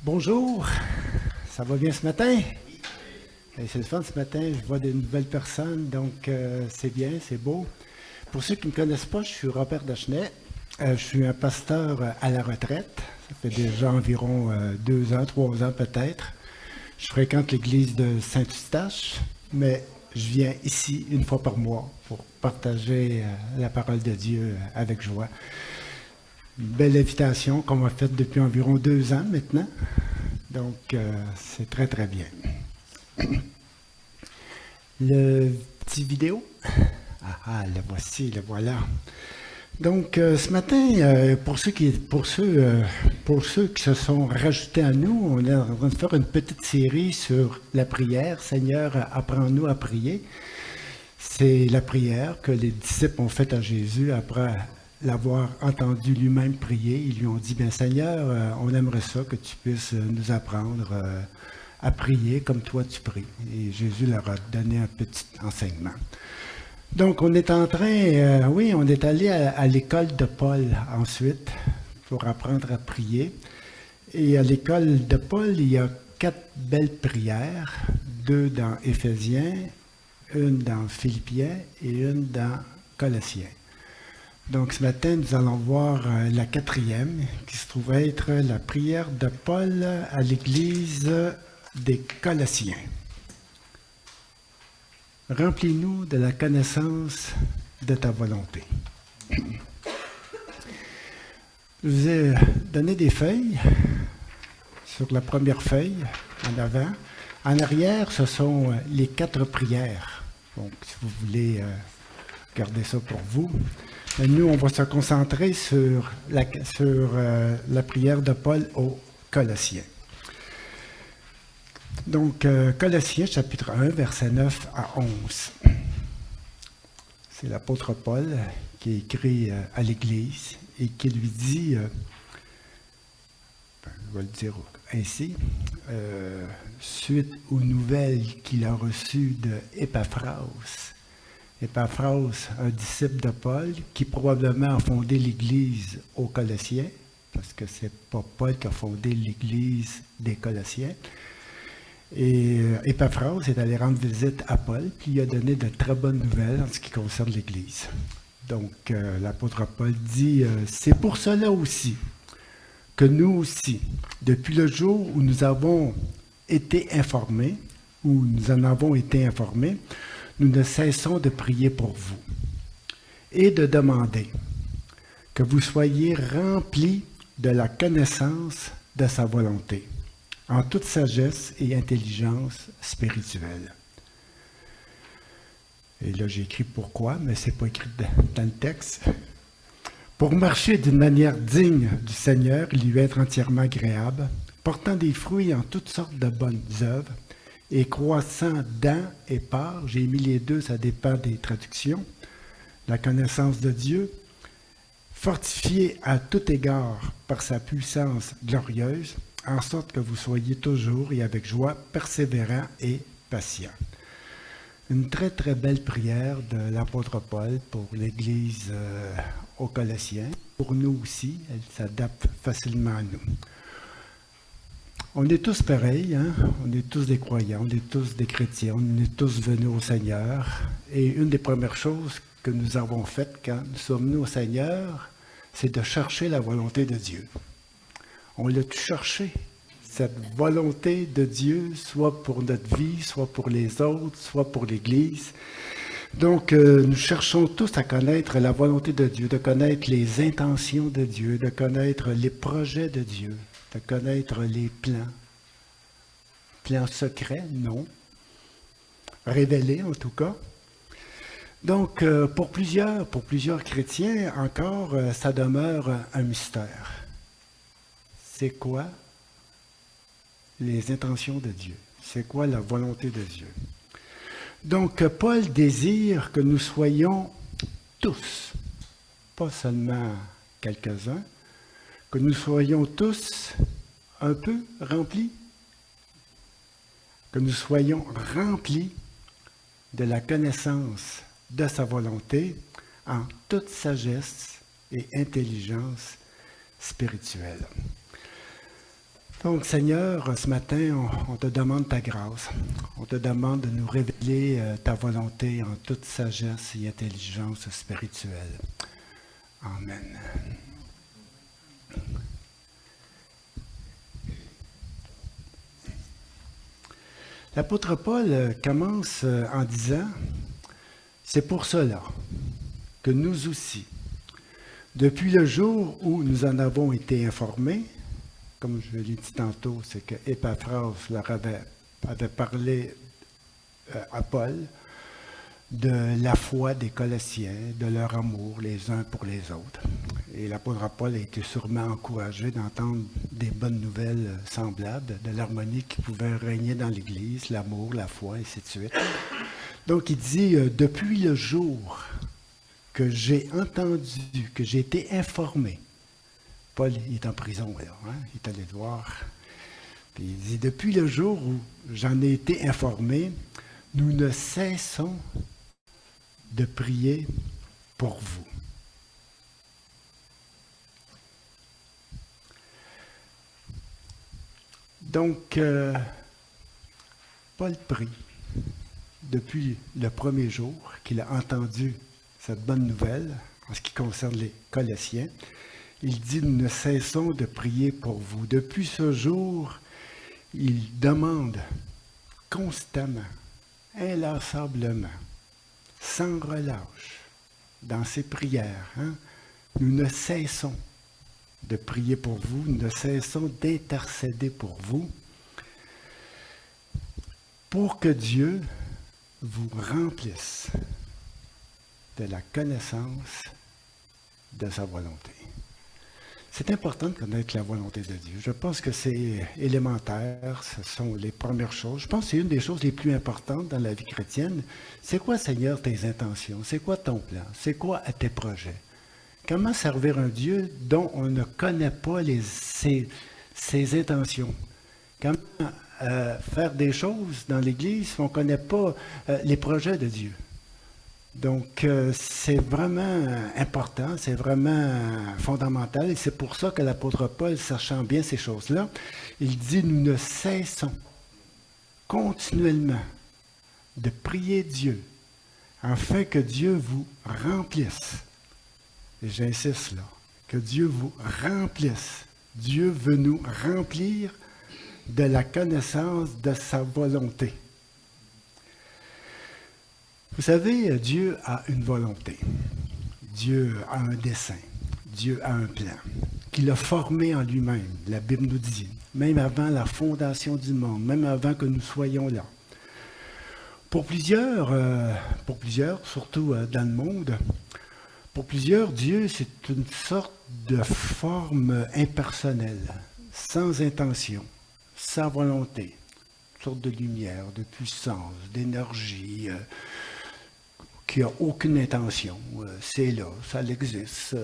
Bonjour, ça va bien ce matin? C'est le fun ce matin, je vois des nouvelles personnes, donc c'est bien, c'est beau. Pour ceux qui ne me connaissent pas, je suis Robert Dachenet, je suis un pasteur à la retraite, ça fait déjà environ 2 ans, 3 ans peut-être. Je fréquente l'église de Saint-Eustache, mais je viens ici une fois par mois pour partager la parole de Dieu avec joie. Une belle invitation qu'on m'a faite depuis environ 2 ans maintenant. Donc, c'est très, très bien. Le petit vidéo. Le voici, le voilà. Donc, ce matin, pour ceux qui se sont rajoutés à nous, on est en train de faire une petite série sur la prière. Seigneur, apprends-nous à prier. C'est la prière que les disciples ont faite à Jésus après l'avoir entendu lui-même prier. Ils lui ont dit, bien Seigneur, on aimerait ça que tu puisses nous apprendre à prier comme toi tu pries. Et Jésus leur a donné un petit enseignement. Donc on est en train, on est allé à l'école de Paul ensuite pour apprendre à prier. Et à l'école de Paul, il y a 4 belles prières, 2 dans Éphésiens, une dans Philippiens et une dans Colossiens. Donc ce matin, nous allons voir la 4e, qui se trouve être la prière de Paul à l'église des Colossiens. Remplis-nous de la connaissance de ta volonté. Je vous ai donné des feuilles. Sur la première feuille, en avant. En arrière, ce sont les 4 prières. Donc, si vous voulez garder ça pour vous. Mais nous, on va se concentrer sur la prière de Paul aux Colossiens. Donc, Colossiens, chapitre 1, versets 9 à 11. C'est l'apôtre Paul qui écrit à l'Église et qui lui dit, je vais le dire ainsi, suite aux nouvelles qu'il a reçues de Épaphras. Épaphras, un disciple de Paul, qui probablement a fondé l'Église aux Colossiens, parce que ce n'est pas Paul qui a fondé l'Église des Colossiens. Et Épaphras est allé rendre visite à Paul, puis il a donné de très bonnes nouvelles en ce qui concerne l'Église. Donc, l'apôtre Paul dit, c'est pour cela aussi que nous aussi, depuis le jour où nous avons été informés, où nous en avons été informés, nous ne cessons de prier pour vous et de demander que vous soyez remplis de la connaissance de sa volonté, en toute sagesse et intelligence spirituelle. Et là, j'ai écrit pourquoi, mais ce n'est pas écrit dans le texte. Pour marcher d'une manière digne du Seigneur, lui être entièrement agréable, portant des fruits en toutes sortes de bonnes œuvres, et croissant dans et par, j'ai mis les deux, ça dépend des traductions, la connaissance de Dieu, fortifié à tout égard par sa puissance glorieuse, en sorte que vous soyez toujours et avec joie persévérants et patients. Une très très belle prière de l'apôtre Paul pour l'Église aux Colossiens. Pour nous aussi, elle s'adapte facilement à nous. On est tous pareils, hein? On est tous des croyants, on est tous des chrétiens, on est tous venus au Seigneur. Et une des premières choses que nous avons faites quand nous sommes venus au Seigneur, c'est de chercher la volonté de Dieu. On l'a tout cherché, cette volonté de Dieu, soit pour notre vie, soit pour les autres, soit pour l'Église. Donc, nous cherchons tous à connaître la volonté de Dieu, de connaître les intentions de Dieu, de connaître les projets de Dieu, de connaître les plans. Plans secrets, non. Révélés, en tout cas. Donc, pour plusieurs chrétiens, encore, ça demeure un mystère. C'est quoi les intentions de Dieu? C'est quoi la volonté de Dieu? Donc, Paul désire que nous soyons tous, pas seulement quelques-uns, que nous soyons tous un peu remplis, que nous soyons remplis de la connaissance de sa volonté en toute sagesse et intelligence spirituelle. Donc, Seigneur, ce matin, on te demande ta grâce. On te demande de nous révéler ta volonté en toute sagesse et intelligence spirituelle. Amen. L'apôtre Paul commence en disant « C'est pour cela que nous aussi, depuis le jour où nous en avons été informés, comme je l'ai dit tantôt, c'est que Épaphras leur avait parlé à Paul de la foi des Colossiens, de leur amour les uns pour les autres. Et l'apôtre Paul a été sûrement encouragé d'entendre des bonnes nouvelles semblables, de l'harmonie qui pouvait régner dans l'Église, l'amour, la foi, et ainsi de suite. Donc il dit, depuis le jour que j'ai entendu, que j'ai été informé, Paul il est en prison, là, hein? Il est allé le voir. Puis il dit, depuis le jour où j'en ai été informé, nous ne cessons de prier pour vous. Donc, Paul prie depuis le premier jour qu'il a entendu cette bonne nouvelle en ce qui concerne les Colossiens. Il dit, nous ne cessons de prier pour vous. Depuis ce jour, il demande constamment, inlassablement, sans relâche, dans ses prières. Hein? Nous ne cessons de prier pour vous, nous ne cessons d'intercéder pour vous, pour que Dieu vous remplisse de la connaissance de sa volonté. C'est important de connaître la volonté de Dieu. Je pense que c'est élémentaire, ce sont les premières choses. Je pense que c'est une des choses les plus importantes dans la vie chrétienne. C'est quoi, Seigneur, tes intentions? C'est quoi ton plan? C'est quoi tes projets? Comment servir un Dieu dont on ne connaît pas ses intentions? Comment faire des choses dans l'Église si on ne connaît pas les projets de Dieu? Donc, c'est vraiment important, c'est vraiment fondamental, et c'est pour ça que l'apôtre Paul, sachant bien ces choses-là, il dit, nous ne cessons continuellement de prier Dieu, afin que Dieu vous remplisse. Et j'insiste là, que Dieu vous remplisse. Dieu veut nous remplir de la connaissance de sa volonté. Vous savez, Dieu a une volonté. Dieu a un dessein. Dieu a un plan qu'il a formé en lui-même. La Bible nous dit, même avant la fondation du monde, même avant que nous soyons là. Pour plusieurs, surtout dans le monde, pour plusieurs, Dieu, c'est une sorte de forme impersonnelle, sans intention, sans volonté, une sorte de lumière, de puissance, d'énergie, qui n'a aucune intention. C'est là, ça existe,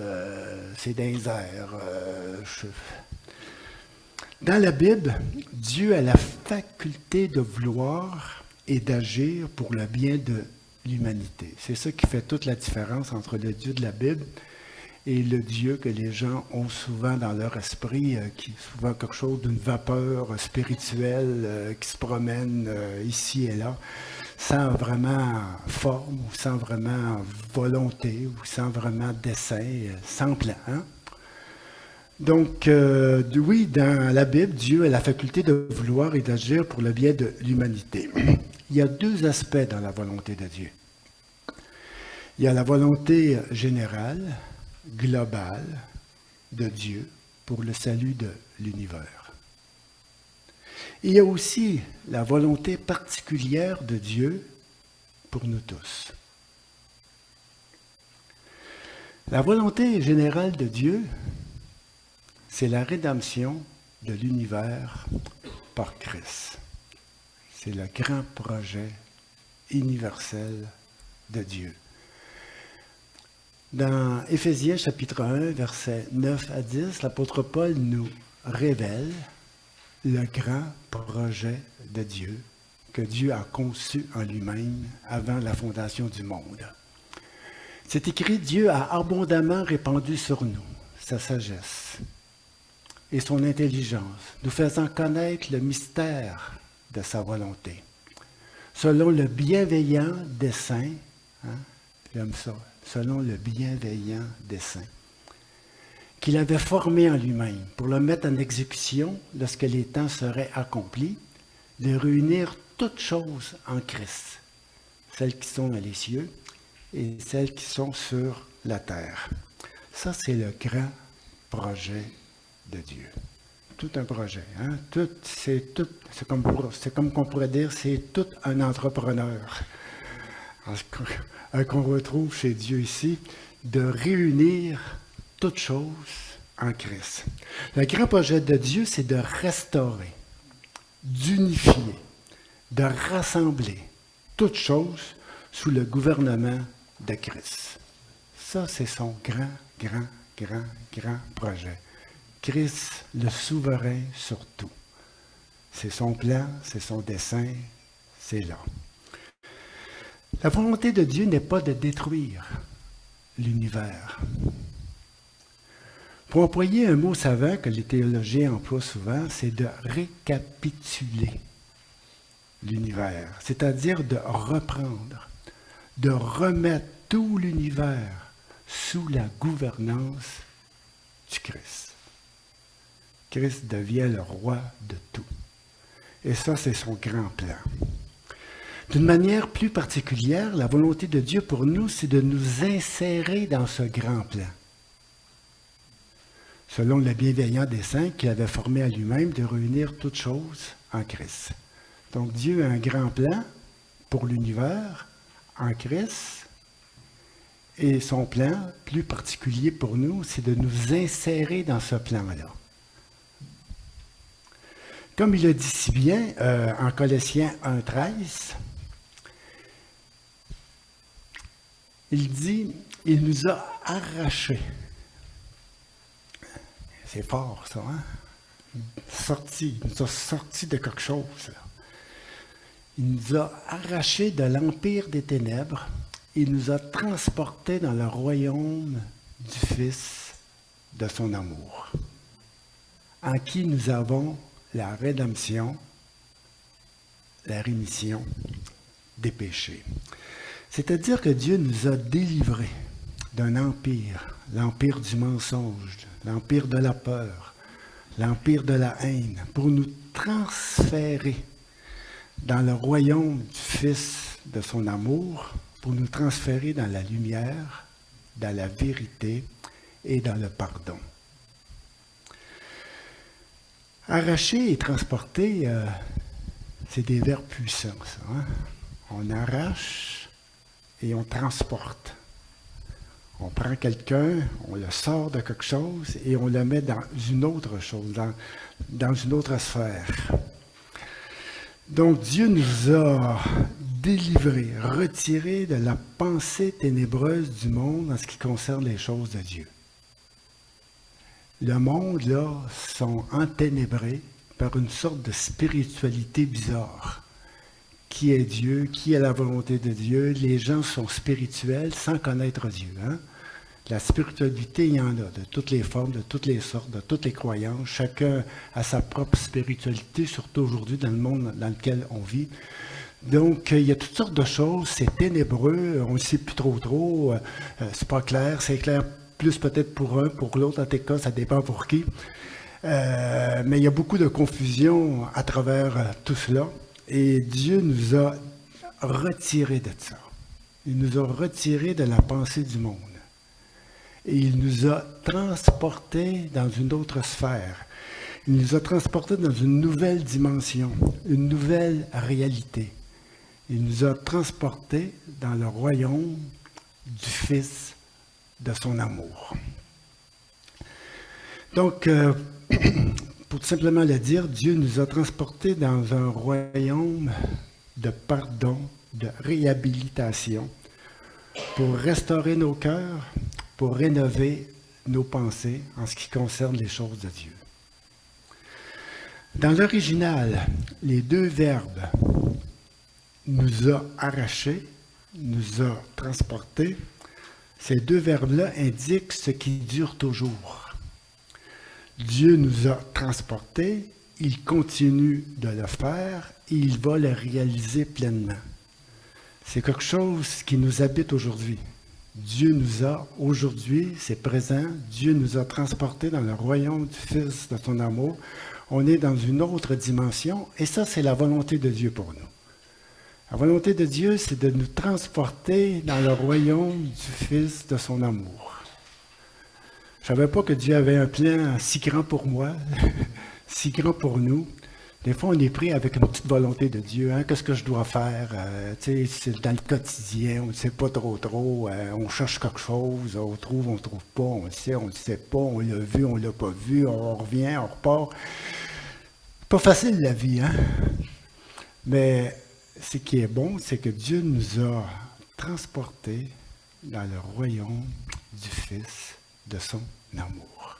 c'est dans les airs. Dans la Bible, Dieu a la faculté de vouloir et d'agir pour le bien de l'humanité. C'est ça qui fait toute la différence entre le Dieu de la Bible et le Dieu que les gens ont souvent dans leur esprit, qui est souvent quelque chose d'une vapeur spirituelle qui se promène ici et là, sans vraiment forme, ou sans vraiment volonté, ou sans vraiment dessein, sans plan. Hein? Donc, oui, dans la Bible, Dieu a la faculté de vouloir et d'agir pour le bien de l'humanité. Il y a deux aspects dans la volonté de Dieu. Il y a la volonté générale, globale de Dieu pour le salut de l'univers. Il y a aussi la volonté particulière de Dieu pour nous tous. La volonté générale de Dieu, c'est la rédemption de l'univers par Christ. C'est le grand projet universel de Dieu. Dans Éphésiens chapitre 1, versets 9 à 10, l'apôtre Paul nous révèle le grand projet de Dieu que Dieu a conçu en lui-même avant la fondation du monde. C'est écrit, Dieu a abondamment répandu sur nous sa sagesse et son intelligence, nous faisant connaître le mystère de sa volonté, selon le bienveillant dessein, hein, j'aime ça, selon le bienveillant dessein, qu'il avait formé en lui-même pour le mettre en exécution lorsque les temps seraient accomplis, de réunir toutes choses en Christ, celles qui sont dans les cieux et celles qui sont sur la terre. Ça, c'est le grand projet de Dieu. Tout un projet. Hein? C'est comme qu'on pourrait dire, c'est tout un entrepreneur. Qu'on retrouve chez Dieu ici, de réunir toutes choses en Christ. Le grand projet de Dieu, c'est de restaurer, d'unifier, de rassembler toutes choses sous le gouvernement de Christ. Ça, c'est son grand projet. Christ, le souverain sur tout. C'est son plan, c'est son dessein, c'est là. La volonté de Dieu n'est pas de détruire l'univers. Pour employer un mot savant que les théologiens emploient souvent, c'est de récapituler l'univers, c'est-à-dire de reprendre, de remettre tout l'univers sous la gouvernance du Christ. Christ devient le roi de tout. Et ça, c'est son grand plan. D'une manière plus particulière, la volonté de Dieu pour nous, c'est de nous insérer dans ce grand plan. Selon le bienveillant dessein qu'il avait formé à lui-même de réunir toutes choses en Christ. Donc Dieu a un grand plan pour l'univers en Christ, et son plan plus particulier pour nous, c'est de nous insérer dans ce plan-là. Comme il le dit si bien en Colossiens 1,13, il dit, il nous a arrachés. C'est fort, ça, hein? Il nous a sortis de quelque chose. Là. Il nous a arrachés de l'empire des ténèbres. Il nous a transportés dans le royaume du Fils de son amour, en qui nous avons la rédemption, la rémission des péchés. C'est-à-dire que Dieu nous a délivrés d'un empire, l'empire du mensonge, l'empire de la peur, l'empire de la haine, pour nous transférer dans le royaume du Fils de son amour, pour nous transférer dans la lumière, dans la vérité et dans le pardon. Arracher et transporter, c'est des verbes puissants, ça. Hein? On arrache et on transporte. On prend quelqu'un, on le sort de quelque chose et on le met dans une autre chose, dans une autre sphère. Donc Dieu nous a délivrés, retirés de la pensée ténébreuse du monde en ce qui concerne les choses de Dieu. Le monde, là, sont enténébrés par une sorte de spiritualité bizarre. Qui est Dieu? Qui est la volonté de Dieu? Les gens sont spirituels sans connaître Dieu. Hein? La spiritualité, il y en a de toutes les formes, de toutes les sortes, de toutes les croyances. Chacun a sa propre spiritualité, surtout aujourd'hui dans le monde dans lequel on vit. Donc, il y a toutes sortes de choses. C'est ténébreux, on ne sait plus trop. C'est pas clair, c'est clair plus peut-être pour un, pour l'autre. En tout cas, ça dépend pour qui. Mais il y a beaucoup de confusion à travers tout cela. Et Dieu nous a retirés de ça. Il nous a retirés de la pensée du monde. Et il nous a transportés dans une autre sphère. Il nous a transportés dans une nouvelle dimension, une nouvelle réalité. Il nous a transportés dans le royaume du Fils de son amour. Donc, pour simplement le dire, Dieu nous a transportés dans un royaume de pardon, de réhabilitation, pour restaurer nos cœurs, pour rénover nos pensées en ce qui concerne les choses de Dieu. Dans l'original, les deux verbes nous a arrachés, nous a transportés. Ces deux verbes-là indiquent ce qui dure toujours. Dieu nous a transportés, il continue de le faire et il va le réaliser pleinement. C'est quelque chose qui nous habite aujourd'hui. Dieu nous a, aujourd'hui, c'est présent, Dieu nous a transportés dans le royaume du Fils de son amour. On est dans une autre dimension et ça, c'est la volonté de Dieu pour nous. La volonté de Dieu, c'est de nous transporter dans le royaume du Fils de son amour. Je ne savais pas que Dieu avait un plan si grand pour moi, si grand pour nous. Des fois, on est pris avec une petite volonté de Dieu. Hein? Qu'est-ce que je dois faire? C'est dans le quotidien, on ne sait pas trop. On cherche quelque chose, on ne trouve pas, on ne sait pas, on l'a vu, on ne l'a pas vu, on revient, on repart. Pas facile la vie, hein? Mais ce qui est bon, c'est que Dieu nous a transportés dans le royaume du Fils de son amour.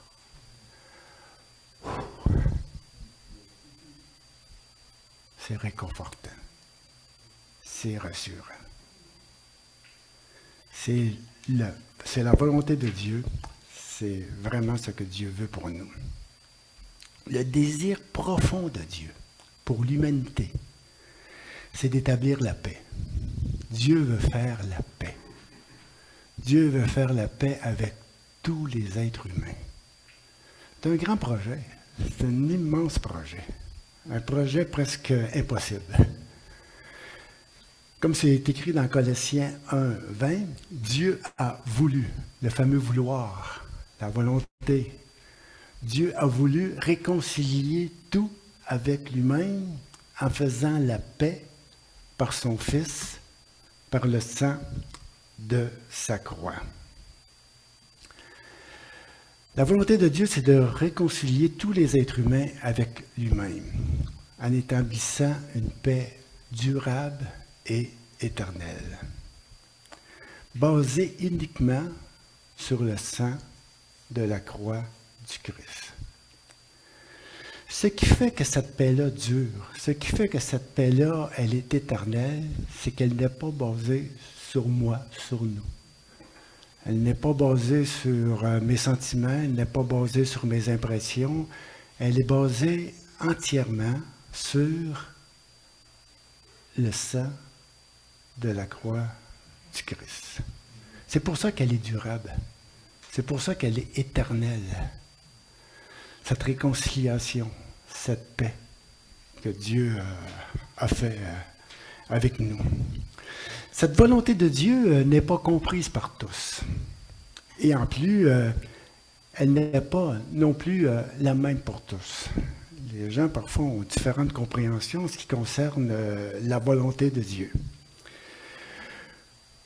C'est réconfortant. C'est rassurant. C'est la volonté de Dieu. C'est vraiment ce que Dieu veut pour nous. Le désir profond de Dieu pour l'humanité, c'est d'établir la paix. Dieu veut faire la paix. Dieu veut faire la paix avec tous les êtres humains. C'est un grand projet. C'est un immense projet. Un projet presque impossible. Comme c'est écrit dans Colossiens 1, 20, Dieu a voulu, le fameux vouloir, la volonté. Dieu a voulu réconcilier tout avec lui-même en faisant la paix par son Fils, par le sang de sa croix. La volonté de Dieu, c'est de réconcilier tous les êtres humains avec lui-même, en établissant une paix durable et éternelle, basée uniquement sur le sang de la croix du Christ. Ce qui fait que cette paix-là dure, ce qui fait que cette paix-là, elle est éternelle, c'est qu'elle n'est pas basée sur moi, sur nous. Elle n'est pas basée sur mes sentiments, elle n'est pas basée sur mes impressions, elle est basée entièrement sur le sang de la croix du Christ. C'est pour ça qu'elle est durable. C'est pour ça qu'elle est éternelle. Cette réconciliation, cette paix que Dieu a fait avec nous. Cette volonté de Dieu n'est pas comprise par tous. Et en plus, elle n'est pas non plus la même pour tous. Les gens, parfois, ont différentes compréhensions en ce qui concerne la volonté de Dieu.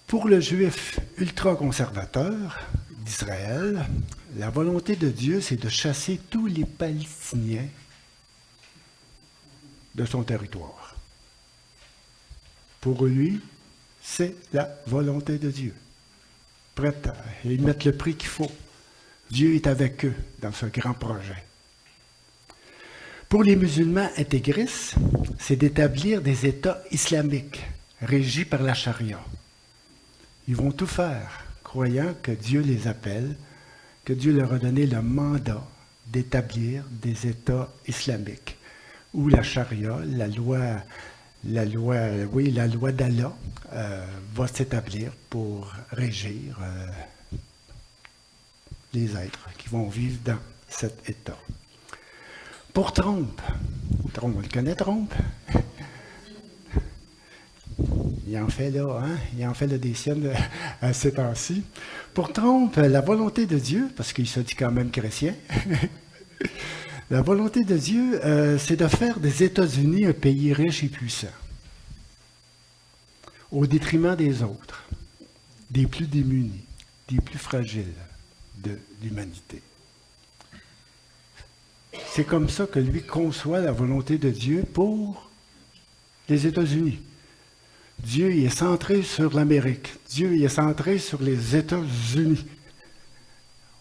Pour le juif ultra-conservateur d'Israël, la volonté de Dieu, c'est de chasser tous les Palestiniens de son territoire. Pour lui, c'est la volonté de Dieu. Prête à y mettre le prix qu'il faut. Dieu est avec eux dans ce grand projet. Pour les musulmans intégristes, c'est d'établir des États islamiques régis par la charia. Ils vont tout faire, croyant que Dieu les appelle, que Dieu leur a donné le mandat d'établir des États islamiques, où la charia, la loi d'Allah va s'établir pour régir les êtres qui vont vivre dans cet état. Pour Trump, on le connaît, Trump? Il en fait là, hein? Il en fait là des siennes à ces temps-ci. Pour Trump, la volonté de Dieu, parce qu'il se dit quand même chrétien, la volonté de Dieu, c'est de faire des États-Unis un pays riche et puissant, au détriment des autres, des plus démunis, des plus fragiles de l'humanité. C'est comme ça que lui conçoit la volonté de Dieu pour les États-Unis. Dieu il est centré sur l'Amérique. Dieu il est centré sur les États-Unis.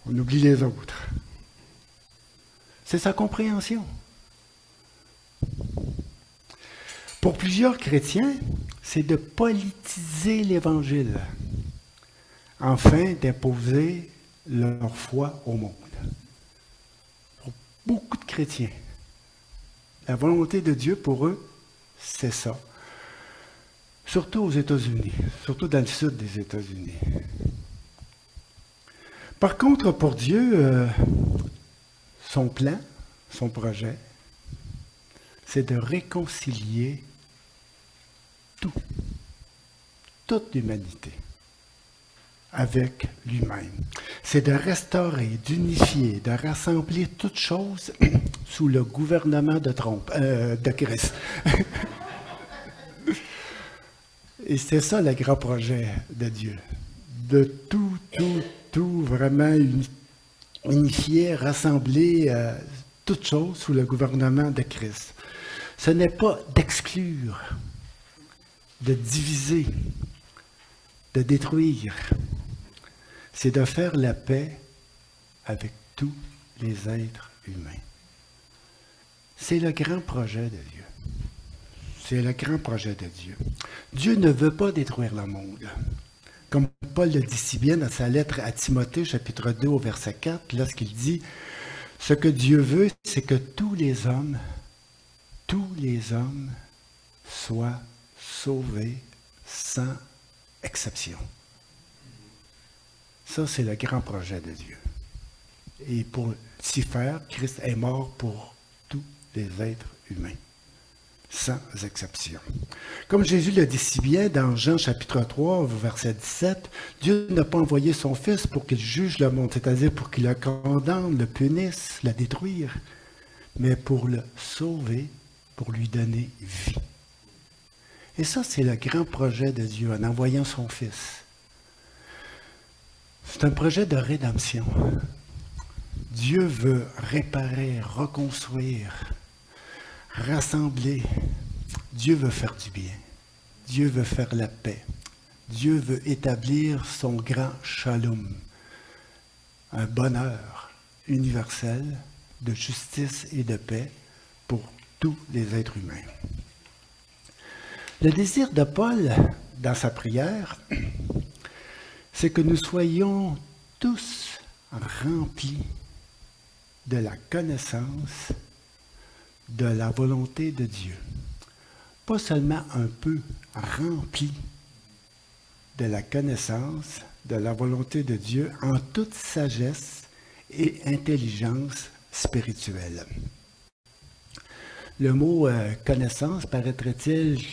On oublie les autres. C'est sa compréhension. Pour plusieurs chrétiens, c'est de politiser l'Évangile, afin d'imposer leur foi au monde. Pour beaucoup de chrétiens. La volonté de Dieu pour eux, c'est ça. Surtout aux États-Unis, surtout dans le sud des États-Unis. Par contre, pour Dieu, son plan, son projet, c'est de réconcilier toute l'humanité avec lui-même. C'est de restaurer, d'unifier, de rassembler toutes choses sous le gouvernement de Christ. Et c'est ça le grand projet de Dieu. De tout vraiment unifier, rassembler toutes choses sous le gouvernement de Christ. Ce n'est pas d'exclure, de diviser, de détruire. C'est de faire la paix avec tous les êtres humains. C'est le grand projet de Dieu. C'est le grand projet de Dieu. Dieu ne veut pas détruire le monde. Comme Paul le dit si bien dans sa lettre à Timothée, chapitre 2, au verset 4, lorsqu'il dit « Ce que Dieu veut, c'est que tous les hommes soient sauvés sans exception. » Ça, c'est le grand projet de Dieu. Et pour s'y faire, Christ est mort pour tous les êtres humains, sans exception. Comme Jésus le dit si bien dans Jean chapitre 3, verset 17, Dieu n'a pas envoyé son Fils pour qu'il juge le monde, c'est-à-dire pour qu'il le condamne, le punisse, le détruire, mais pour le sauver, pour lui donner vie. Et ça, c'est le grand projet de Dieu en envoyant son Fils. C'est un projet de rédemption. Dieu veut réparer, reconstruire, rassembler. Dieu veut faire du bien. Dieu veut faire la paix. Dieu veut établir son grand shalom, un bonheur universel de justice et de paix pour tous les êtres humains. Le désir de Paul, dans sa prière, c'est que nous soyons tous remplis de la connaissance de la volonté de Dieu. Pas seulement un peu remplis de la connaissance de la volonté de Dieu en toute sagesse et intelligence spirituelle. Le mot connaissance, paraîtrait-il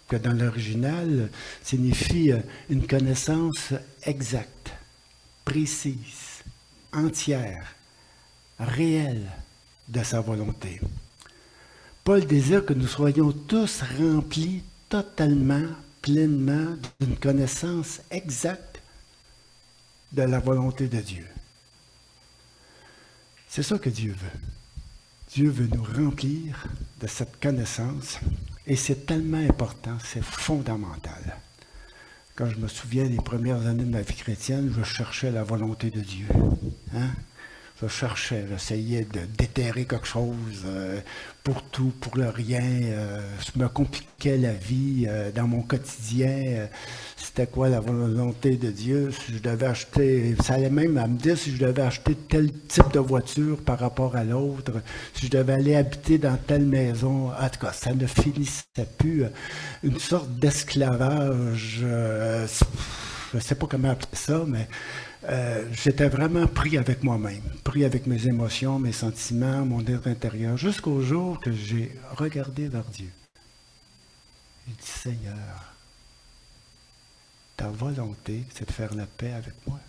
que dans l'original, signifie une connaissance exacte, précise, entière, réelle de sa volonté. Paul désire que nous soyons tous remplis totalement, pleinement d'une connaissance exacte de la volonté de Dieu. C'est ça que Dieu veut. Dieu veut nous remplir de cette connaissance et c'est tellement important, c'est fondamental. Quand je me souviens des premières années de ma vie chrétienne, je cherchais la volonté de Dieu. Je cherchais, j'essayais de déterrer quelque chose pour tout, pour le rien. Je me compliquais la vie dans mon quotidien. C'était quoi la volonté de Dieu? Si je devais acheter, ça allait même à me dire si je devais acheter tel type de voiture par rapport à l'autre, si je devais aller habiter dans telle maison. En tout cas, ça ne finissait plus. Une sorte d'esclavage. Je ne sais pas comment appeler ça, mais j'étais vraiment pris avec moi-même, pris avec mes émotions, mes sentiments, mon être intérieur, jusqu'au jour que j'ai regardé vers Dieu. J'ai dit, Seigneur, ta volonté, c'est de faire la paix avec moi.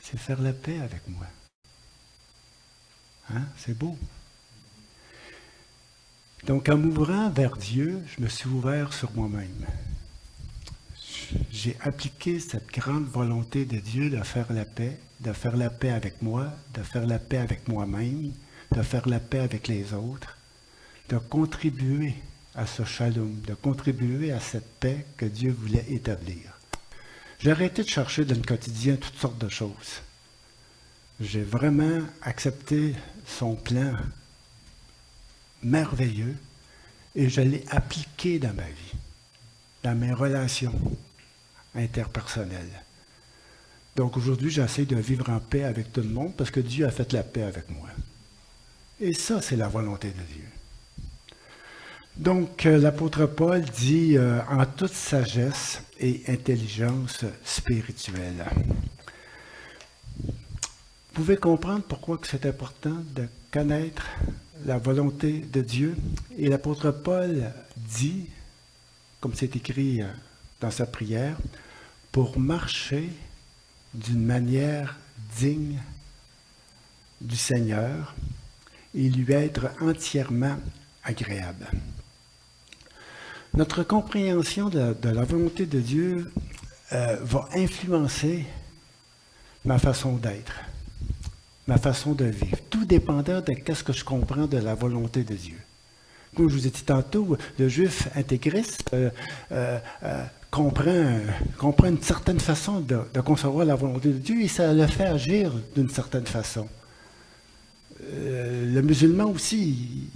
C'est faire la paix avec moi. Hein? C'est beau. Donc, en m'ouvrant vers Dieu, je me suis ouvert sur moi-même. J'ai appliqué cette grande volonté de Dieu de faire la paix avec moi, de faire la paix avec moi-même, de faire la paix avec les autres, de contribuer à ce shalom, de contribuer à cette paix que Dieu voulait établir. J'ai arrêté de chercher dans le quotidien toutes sortes de choses. J'ai vraiment accepté son plan merveilleux et je l'ai appliqué dans ma vie, dans mes relations interpersonnelles. Donc aujourd'hui, j'essaie de vivre en paix avec tout le monde parce que Dieu a fait la paix avec moi. Et ça, c'est la volonté de Dieu. Donc, l'apôtre Paul dit en toute sagesse et intelligence spirituelle. Vous pouvez comprendre pourquoi c'est important de connaître la volonté de Dieu. Et l'apôtre Paul dit, comme c'est écrit dans sa prière, pour marcher d'une manière digne du Seigneur et lui être entièrement agréable. Notre compréhension de la volonté de Dieu va influencer ma façon d'être, ma façon de vivre, tout dépendant de ce que je comprends de la volonté de Dieu. Comme je vous ai dit tantôt, le juif intégriste comprend une certaine façon de concevoir la volonté de Dieu et ça le fait agir d'une certaine façon. Le musulman aussi,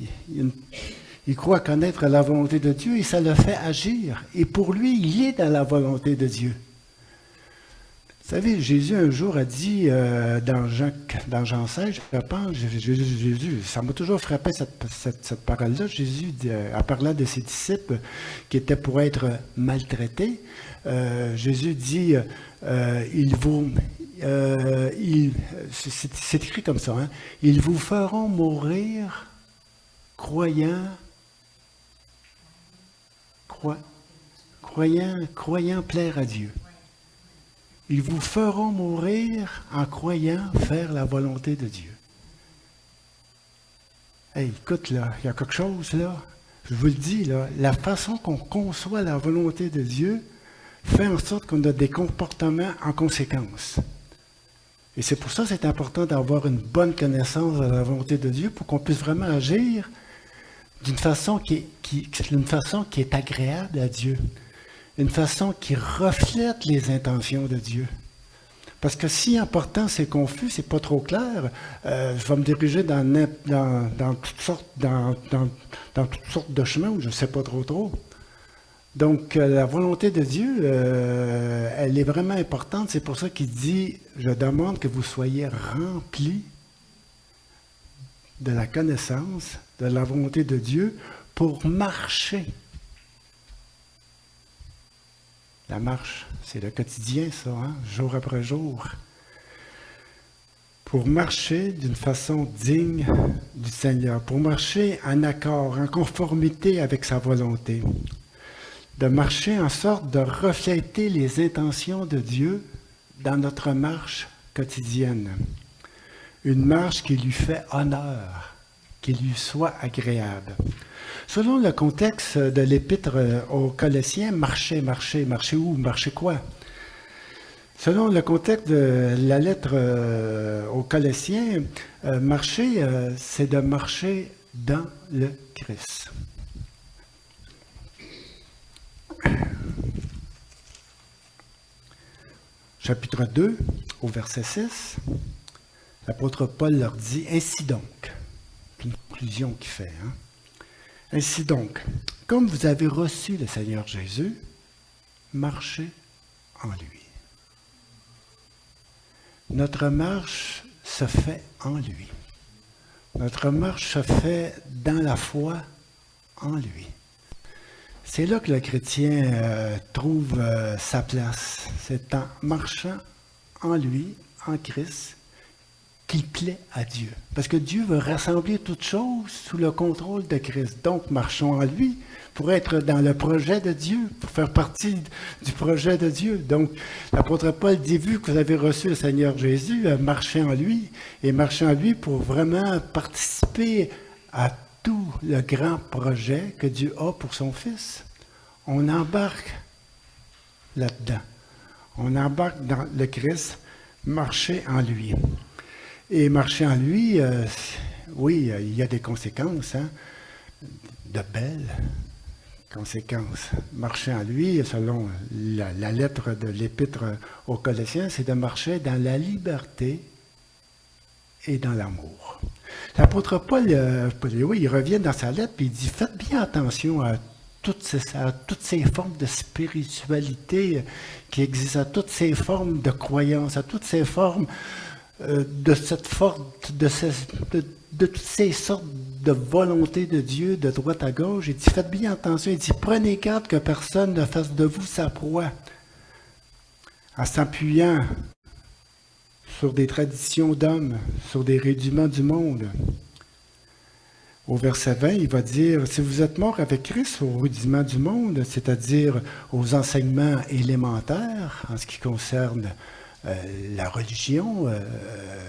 il croit connaître la volonté de Dieu et ça le fait agir. Et pour lui, il est dans la volonté de Dieu. Vous savez, Jésus un jour a dit dans Jean 16, je pense, Jésus, ça m'a toujours frappé cette parole-là. Jésus, en parlant de ses disciples qui étaient pour être maltraités, Jésus dit, c'est écrit comme ça, hein, ils vous feront mourir croyant plaire à Dieu. Ils vous feront mourir en croyant faire la volonté de Dieu. Hey, écoute, là, il y a quelque chose, là. Je vous le dis, là, la façon qu'on conçoit la volonté de Dieu fait en sorte qu'on a des comportements en conséquence. Et c'est pour ça que c'est important d'avoir une bonne connaissance de la volonté de Dieu pour qu'on puisse vraiment agir d'une façon qui est agréable à Dieu. Une façon qui reflète les intentions de Dieu. Parce que si en partant c'est confus, c'est pas trop clair, je vais me diriger dans toutes sortes de chemins où je ne sais pas trop. Donc la volonté de Dieu, elle est vraiment importante. C'est pour ça qu'il dit, je demande que vous soyez remplis de la connaissance de la volonté de Dieu pour marcher. La marche, c'est le quotidien, ça, hein? Jour après jour. Pour marcher d'une façon digne du Seigneur, pour marcher en accord, en conformité avec sa volonté, de marcher en sorte de refléter les intentions de Dieu dans notre marche quotidienne. Une marche qui lui fait honneur, qui lui soit agréable. Selon le contexte de l'épître aux Colossiens, marcher où? Marcher quoi? Selon le contexte de la lettre aux Colossiens, marcher, c'est de marcher dans le Christ. Chapitre 2, au verset 6, l'apôtre Paul leur dit « Ainsi donc », c'est une conclusion qu'il fait, hein? Ainsi donc, comme vous avez reçu le Seigneur Jésus, marchez en lui. Notre marche se fait en lui. Notre marche se fait dans la foi en lui. C'est là que le chrétien trouve sa place. C'est en marchant en lui, en Christ, qu'il plaît à Dieu. Parce que Dieu veut rassembler toutes choses sous le contrôle de Christ. Donc, marchons en lui pour être dans le projet de Dieu, pour faire partie du projet de Dieu. Donc, l'apôtre Paul dit, vu que vous avez reçu le Seigneur Jésus, marchez en lui, et marchez en lui pour vraiment participer à tout le grand projet que Dieu a pour son Fils. On embarque là-dedans. On embarque dans le Christ, marcher en lui. Et marcher en lui, oui, il y a des conséquences, hein, de belles conséquences. Marcher en lui, selon la lettre de l'épître aux Colossiens, c'est de marcher dans la liberté et dans l'amour. L'apôtre Paul, oui, il revient dans sa lettre et il dit, faites bien attention à à toutes ces formes de spiritualité qui existent, à toutes ces formes de croyance, à toutes ces formes de toutes ces sortes de volonté de Dieu de droite à gauche. Il dit, faites bien attention, il dit, prenez garde que personne ne fasse de vous sa proie, en s'appuyant sur des traditions d'hommes, sur des rudiments du monde. Au verset 20, il va dire, si vous êtes morts avec Christ aux rudiments du monde, c'est-à-dire aux enseignements élémentaires en ce qui concerne la religion,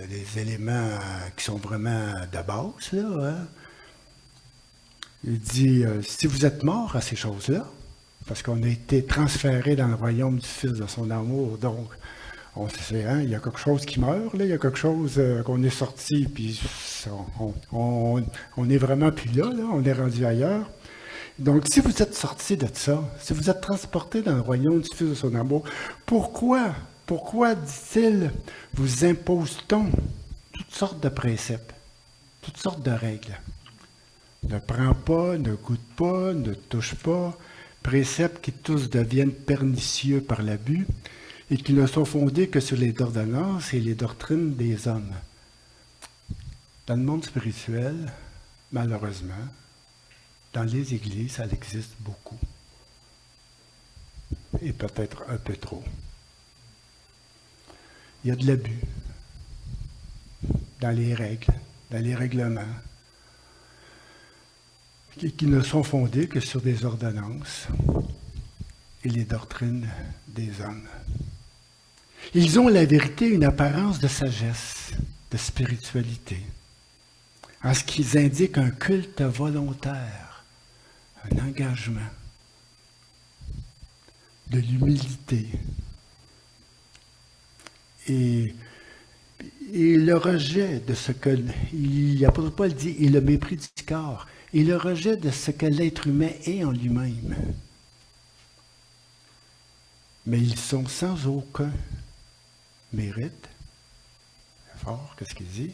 les éléments qui sont vraiment de base, là, hein. Il dit, si vous êtes morts à ces choses-là, parce qu'on a été transféré dans le royaume du Fils de son amour, donc on sait, hein, il y a quelque chose qui meurt, là, il y a quelque chose qu'on est sorti, puis on est vraiment plus là, on est rendu ailleurs. Donc, si vous êtes sorti de ça, si vous êtes transporté dans le royaume du Fils de son amour, pourquoi, dit-il, vous impose-t-on toutes sortes de préceptes, toutes sortes de règles? Ne prends pas, ne goûte pas, ne touche pas, préceptes qui tous deviennent pernicieux par l'abus et qui ne sont fondés que sur les ordonnances et les doctrines des hommes. Dans le monde spirituel, malheureusement, dans les églises, ça existe beaucoup. Et peut-être un peu trop. Il y a de l'abus dans les règles, dans les règlements, qui ne sont fondés que sur des ordonnances et les doctrines des hommes. Ils ont la vérité une apparence de sagesse, de spiritualité, en ce qu'ils indiquent un culte volontaire, un engagement, de l'humilité. Et le rejet de ce que, l'apôtre Paul dit, et le mépris du corps, et le rejet de ce que l'être humain est en lui-même. Mais ils sont sans aucun mérite. C'est fort, qu'est-ce qu'il dit?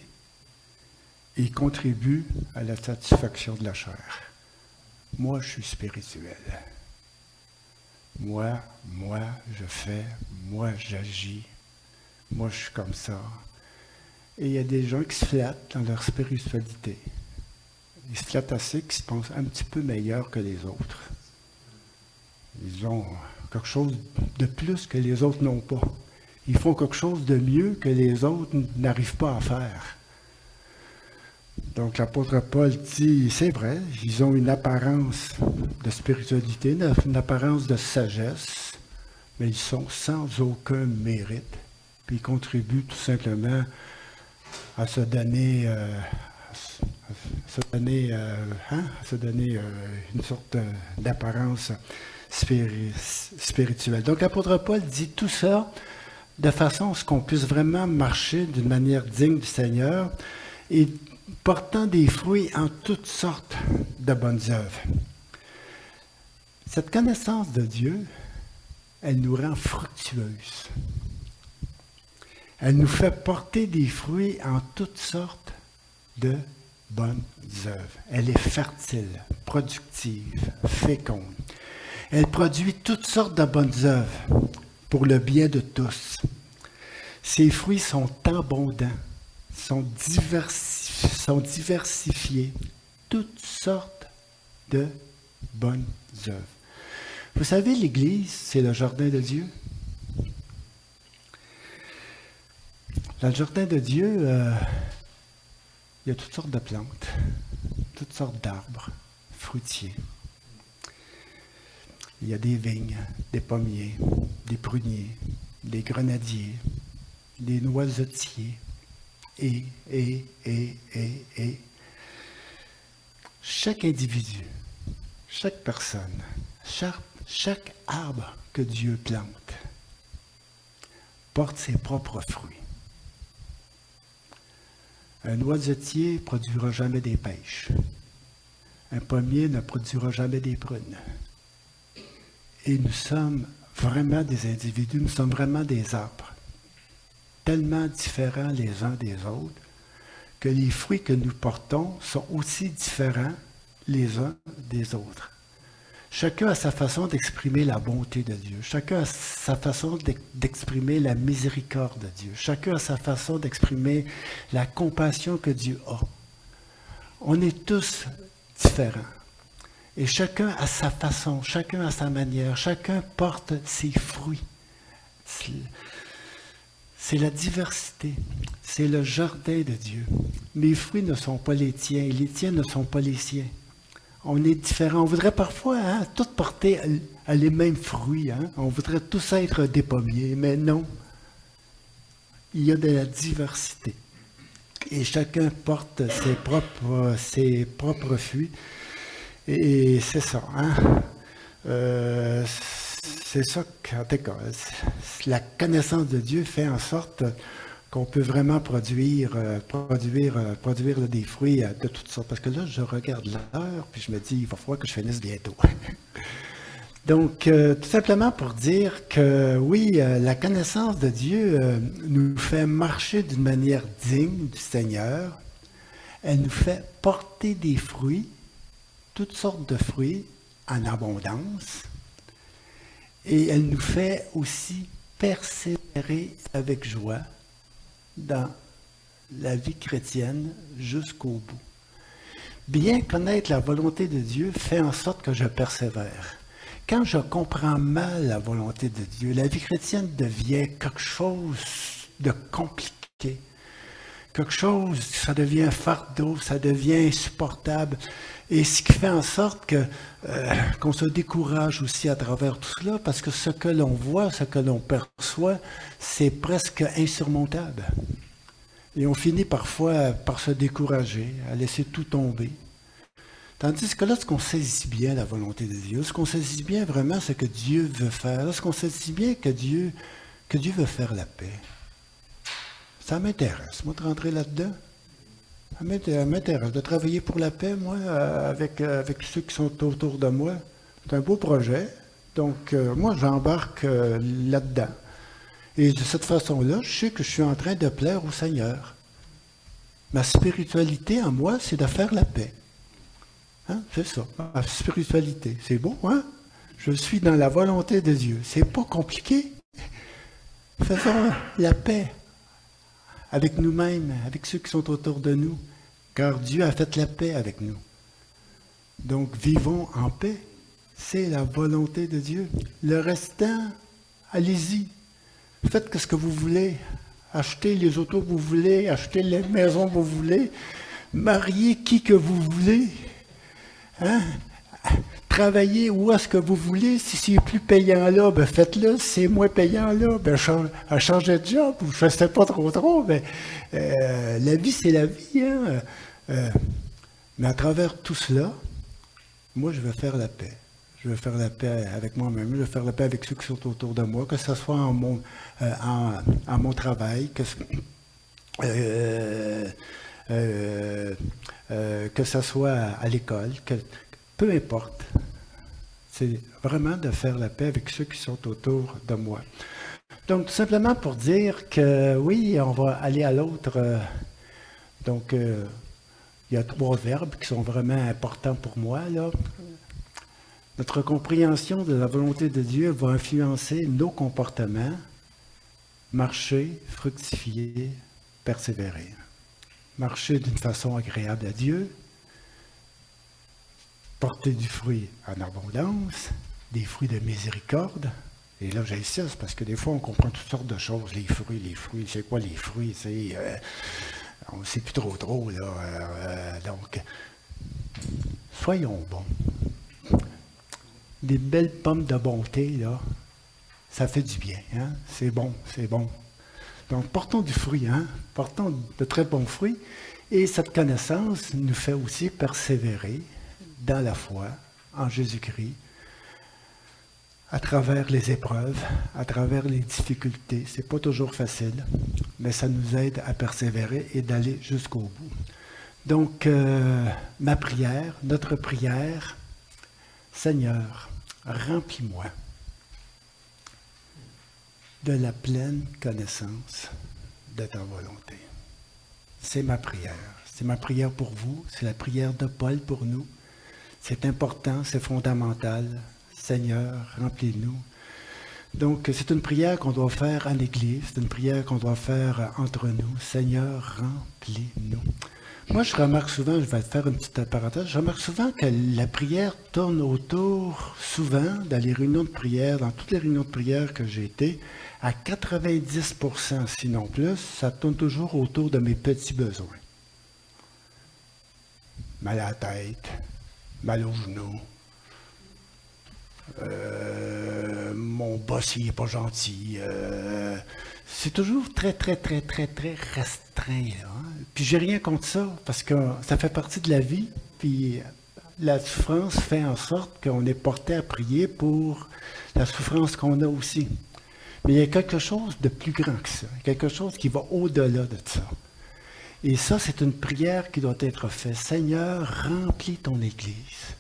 Ils contribuent à la satisfaction de la chair. Moi, je suis spirituel. Moi, je fais, moi, j'agis. Moi, je suis comme ça. Et il y a des gens qui se flattent dans leur spiritualité. Ils se flattent assez qu'ils se pensent un petit peu meilleurs que les autres. Ils ont quelque chose de plus que les autres n'ont pas. Ils font quelque chose de mieux que les autres n'arrivent pas à faire. Donc l'apôtre Paul dit, c'est vrai, ils ont une apparence de spiritualité, une apparence de sagesse, mais ils sont sans aucun mérite. Puis ils contribuent tout simplement à se donner, une sorte d'apparence spirituelle. Donc l'apôtre Paul dit tout ça de façon à ce qu'on puisse vraiment marcher d'une manière digne du Seigneur et portant des fruits en toutes sortes de bonnes œuvres. Cette connaissance de Dieu, elle nous rend fructueuses. Elle nous fait porter des fruits en toutes sortes de bonnes œuvres. Elle est fertile, productive, féconde. Elle produit toutes sortes de bonnes œuvres pour le bien de tous. Ses fruits sont abondants, sont diversifiés, toutes sortes de bonnes œuvres. Vous savez, l'Église, c'est le jardin de Dieu. Dans le jardin de Dieu, il y a toutes sortes de plantes, toutes sortes d'arbres, fruitiers. Il y a des vignes, des pommiers, des pruniers, des grenadiers, des noisetiers, et. Chaque individu, chaque personne, chaque arbre que Dieu plante porte ses propres fruits. Un noisetier ne produira jamais des pêches. Un pommier ne produira jamais des prunes. Et nous sommes vraiment des individus, nous sommes vraiment des arbres, tellement différents les uns des autres, que les fruits que nous portons sont aussi différents les uns des autres. Chacun a sa façon d'exprimer la bonté de Dieu. Chacun a sa façon d'exprimer la miséricorde de Dieu. Chacun a sa façon d'exprimer la compassion que Dieu a. On est tous différents. Et chacun a sa façon, chacun a sa manière, chacun porte ses fruits. C'est la diversité, c'est le jardin de Dieu. Mes fruits ne sont pas les tiens et les tiens ne sont pas les siens. On est différents. On voudrait parfois tous porter les mêmes fruits. On voudrait tous être des pommiers, mais non. Il y a de la diversité. Et chacun porte ses propres fruits. Et c'est ça. C'est ça qu'en tout cas, la connaissance de Dieu fait en sorte qu'on peut vraiment produire des fruits de toutes sortes. Parce que là, je regarde l'heure, puis je me dis, il va falloir que je finisse bientôt. Donc, tout simplement pour dire que oui, la connaissance de Dieu nous fait marcher d'une manière digne du Seigneur. Elle nous fait porter des fruits, toutes sortes de fruits en abondance. Et elle nous fait aussi persévérer avec joie dans la vie chrétienne jusqu'au bout. Bien connaître la volonté de Dieu fait en sorte que je persévère. Quand je comprends mal la volonté de Dieu, la vie chrétienne devient quelque chose de compliqué. Quelque chose, ça devient un fardeau, ça devient insupportable. Et ce qui fait en sorte qu'on se décourage aussi à travers tout cela, parce que ce que l'on voit, ce que l'on perçoit, c'est presque insurmontable. Et on finit parfois par se décourager, à laisser tout tomber. Tandis que lorsqu'on saisit bien la volonté de Dieu, lorsqu'on saisit bien vraiment ce que Dieu veut faire, lorsqu'on saisit bien que Dieu veut faire la paix, ça m'intéresse, moi, de rentrer là-dedans. Ça m'intéresse de travailler pour la paix, moi, avec ceux qui sont autour de moi. C'est un beau projet. Donc, moi, j'embarque là-dedans. Et de cette façon-là, je sais que je suis en train de plaire au Seigneur. Ma spiritualité en moi, c'est de faire la paix. C'est ça, ma spiritualité. C'est beau, hein? Je suis dans la volonté de Dieu. C'est pas compliqué. Faisons la paix avec nous-mêmes, avec ceux qui sont autour de nous, car Dieu a fait la paix avec nous. Donc, vivons en paix. C'est la volonté de Dieu. Le restant, allez-y. Faites ce que vous voulez. Achetez les autos que vous voulez, achetez les maisons que vous voulez, mariez qui que vous voulez. Travaillez où est-ce que vous voulez. Si c'est plus payant là, ben faites-le. Si c'est moins payant là, ben changez de job. Ou je ne sais pas trop. Mais la vie, c'est la vie. Mais à travers tout cela, moi, je veux faire la paix. Je veux faire la paix avec moi-même. Je veux faire la paix avec ceux qui sont autour de moi, que ce soit en mon travail, que ce soit à l'école, peu importe. C'est vraiment de faire la paix avec ceux qui sont autour de moi. Donc, tout simplement pour dire que, oui, on va aller à l'autre. Donc, il y a 3 verbes qui sont vraiment importants pour moi, là. Notre compréhension de la volonté de Dieu va influencer nos comportements, marcher, fructifier, persévérer. Marcher d'une façon agréable à Dieu, porter du fruit en abondance, des fruits de miséricorde. Et là, j'insiste parce que des fois, on comprend toutes sortes de choses. Les fruits, c'est quoi les fruits? On ne sait plus trop, là. Donc, soyons bons. Des belles pommes de bonté, là, ça fait du bien. C'est bon. Donc, portons du fruit, portons de très bons fruits. Et cette connaissance nous fait aussi persévérer dans la foi en Jésus-Christ, à travers les épreuves, à travers les difficultés. Ce n'est pas toujours facile, mais ça nous aide à persévérer et d'aller jusqu'au bout. Donc, ma prière, notre prière, Seigneur, remplis-moi de la pleine connaissance de ta volonté. C'est ma prière. C'est ma prière pour vous, c'est la prière de Paul pour nous. C'est important, c'est fondamental. Seigneur, remplis-nous. Donc, c'est une prière qu'on doit faire en Église, c'est une prière qu'on doit faire entre nous. Seigneur, remplis-nous. Moi, je remarque souvent, je vais faire une petite parenthèse, je remarque souvent que la prière tourne autour, souvent, dans les réunions de prière, dans toutes les réunions de prière que j'ai été, à 90%, sinon plus, ça tourne toujours autour de mes petits besoins. Mal à la tête, mal aux genoux, mon boss, il n'est pas gentil. C'est toujours très restreint. Là, hein? Puis j'ai rien contre ça, parce que ça fait partie de la vie. Puis la souffrance fait en sorte qu'on est porté à prier pour la souffrance qu'on a aussi. Mais il y a quelque chose de plus grand que ça, quelque chose qui va au-delà de ça. Et ça, c'est une prière qui doit être faite. Seigneur, remplis ton Église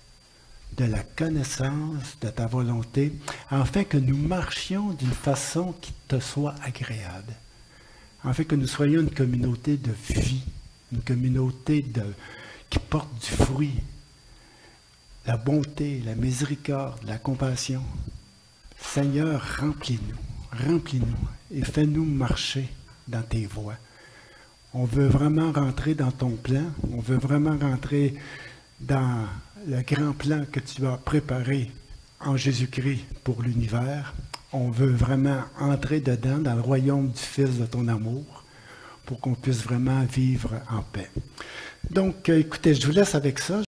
de la connaissance de ta volonté, afin que nous marchions d'une façon qui te soit agréable, afin que nous soyons une communauté de vie, une communauté qui porte du fruit, la bonté, la miséricorde, la compassion. Seigneur, remplis-nous et fais-nous marcher dans tes voies. On veut vraiment rentrer dans ton plan, on veut vraiment rentrer dans le grand plan que tu as préparé en Jésus-Christ pour l'univers. On veut vraiment entrer dedans, dans le royaume du Fils de ton amour, pour qu'on puisse vraiment vivre en paix. Donc, écoutez, je vous laisse avec ça.